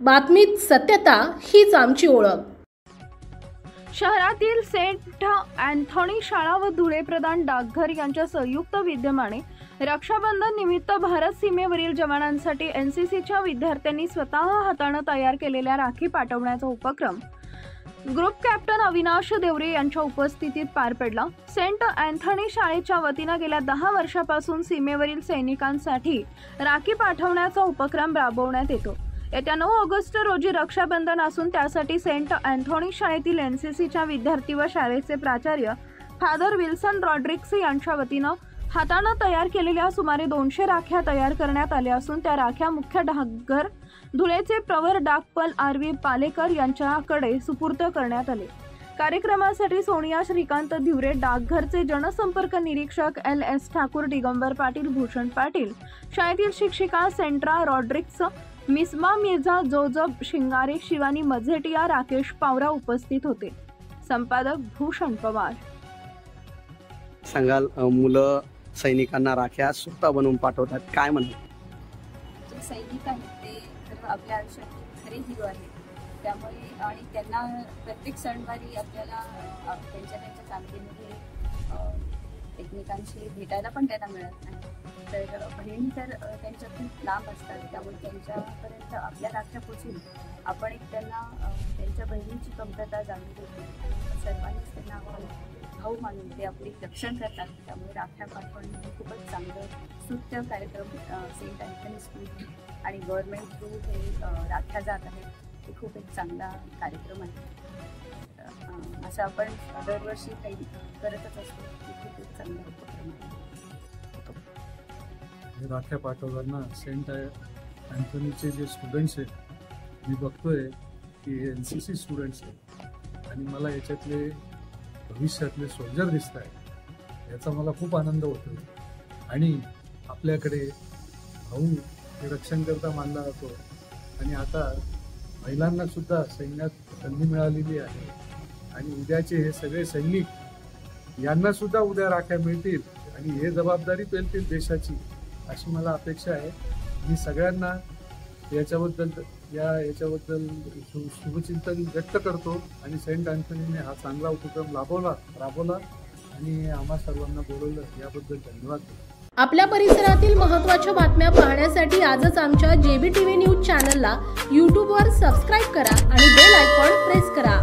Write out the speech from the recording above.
बातमीत सत्यता हीच आमची ओळख। शहरातील सेंट अँथनी शाळा व धुळे प्रधान डाकघर यांच्या संयुक्त विद्यमाने रक्षाबंधन निमित्त भारत सीमेवरील जवानांसाठी एनसीसीच्या विद्यार्थ्यांनी स्वतः हाताने तयार केलेल्या राखी पाठवण्याचा उपक्रम ग्रुप कॅप्टन अविनाश देवरे यांच्या उपस्थितीत पार पडला। सेंट अँथनी शाळेच्या वतीने गेल्या 10 वर्षांपासून सीमेवरील सैनिकांसाठी राखी पाठवण्याचा उपक्रम राबवण्यात येतो। येत्या 9 ऑगस्ट रोजी रक्षाबंधन असून त्यासाठी सेंट अँथनी शाळेतील एनसीसीच्या विद्यार्थी व शाळेचे प्राचार्य फादर विल्सन रॉड्रिक्स यांच्या वतीने हाताने तयार केलेल्या सुमारे 200 राख्या तयार करण्यात आल्या असून त्या राख्या मुख्य डाकघर धुळेचे प्रवर डाकपाल आर.व्ही. पालेकर यांच्याकडे सुपूर्द करण्यात आले। कार्यक्रमासाठी सोनिया श्रीकांत धिवरे, डाकघरचे जनसंपर्क निरीक्षक एल.एस. ठाकूर, दिगंबर पाटील, भूषण पाटील, शाळेतील शिक्षिका सेंट्रा रॉड्रिक्स, मिस्मा मिर्झा, जोजब शिंगारे, शिवानी मझेटिया, राकेश पावरा उपस्थित होते। संपादक भूषण पवार। सांगाल, मुलं सैनिकांना राख्या स्वतः बनवून पाठवतात, काय म्हणतात? जे सैनिक आहेत ते आपल्या आयुष्यात खरे हिरो आहेत, त्यामुळे आणि त्यांना प्रत्येक सणवारी आपल्याला त्यांच्या कामगिरीमध्ये एकमेकांशी भेटायला पण त्यांना मिळत नाही। तर बहिणी तर त्यांच्या खूप लांब असतात, त्यामुळे त्यांच्यापर्यंत आपल्या राख्या पोचून आपण एक त्यांना त्यांच्या बहिणीची कमतरता जाणून घेतो। सर्वांनीच त्यांना आपण भाऊ मानून ते आपले रक्षण करतात, त्यामुळे राख्या पाठवणं हे खूपच चांगलं स्तुत्य कार्यक्रम सेंट अँथनी स्कूल आणि गव्हर्नमेंट थ्रू हे राख्या जात आहेत, हे खूप एक चांगला कार्यक्रम आहे। असं आपण दरवर्षी काही करतच असतो, खूप एक चांगला उपक्रम आहे। राख्या पाठवताना सेंट अँथनीचे जे स्टुडंट्स आहेत, मी बघतोय की एनसीसी स्टुडंट्स आहेत आणि मला याच्यातले भविष्यातले सोल्जर दिसत आहेत, याचा मला खूप आनंद होतो। आणि आपल्याकडे भाऊ हे रक्षण करता मानला जातो आणि आता महिलांना सुद्धा सैन्यात संधी मिळालेली आहे आणि उद्याचे हे सगळे सैनिक यांना सुद्धा उद्या राख्या मिळतील आणि हे जबाबदारी पेलतील देशाची, अशी मला अपेक्षा आहे। मी सगळ्यांना याच्याबद्दल शुभचिंतन व्यक्त करतो आणि सेंट अँथनीने हा चांगला उपक्रम राबवला आणि आम्हा सर्वांना बोलवलं, याबद्दल धन्यवाद। आपल्या परिसरातील महत्त्वाच्या बातम्या पाहण्यासाठी आजच आमच्या JBTV न्यूज चॅनलला YouTube वर सबस्क्राइब करा आणि बेल आयकॉन प्रेस करा।